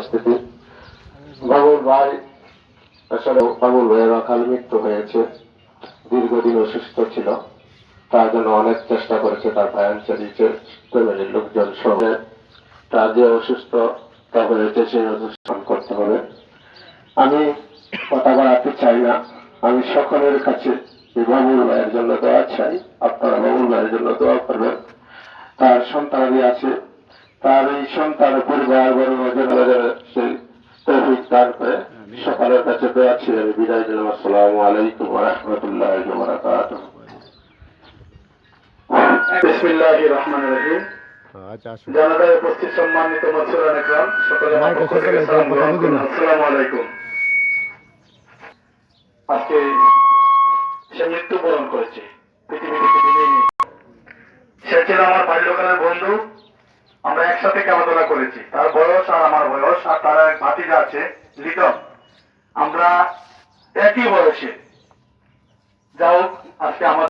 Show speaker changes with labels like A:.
A: উপস্থিতি। বাবুল ভাই, আসলে বাবুল ভাইয়ের অকাল মৃত্যু হয়েছে। দীর্ঘদিন অসুস্থ ছিল, তার জন্য অনেক চেষ্টা করেছে, তার বয়ান চালিয়েছে ফ্যামিলির লোকজন সহ। তার যে অসুস্থতা হয়েছে সেই অসুস্থ করতে হবে। আমি কথা বাড়াতে চাই না, আমি সকলের কাছে বাবুল ভাইয়ের জন্য দোয়া চাই। আপনারা বাবুল ভাইয়ের জন্য দোয়া করবেন। তার সন্তানাদি আছে, তার এই সন্তানের পরিবার বড় সেই তৌফিক দান করে সকলের কাছে দোয়া ছিল। আমি বিদায় দিলাম। আসসালামু আলাইকুম ওয়া রাহমাতুল্লাহি ওয়া বারাকাতুহু। বিসমিল্লাহির রহমানির রহিম। জানাজায় উপস্থিত সম্মানিত মুসলিম একরাম, সকলে আমার পক্ষ থেকে সালাম গ্রহণ করুন। আসসালামু আলাইকুম। আজকে সে মৃত্যুবরণ করেছে, পৃথিবী থেকে বিদায় নিয়ে। সে ছিল আমার বাল্যকালের বন্ধু, আমরা একসাথে খেলাধুলা করেছি। তার বয়স আর আমার বয়স, আর তার এক ভাতিজা আছে লিটন, আমরা একই বয়সে। যাও আজকে আমাদের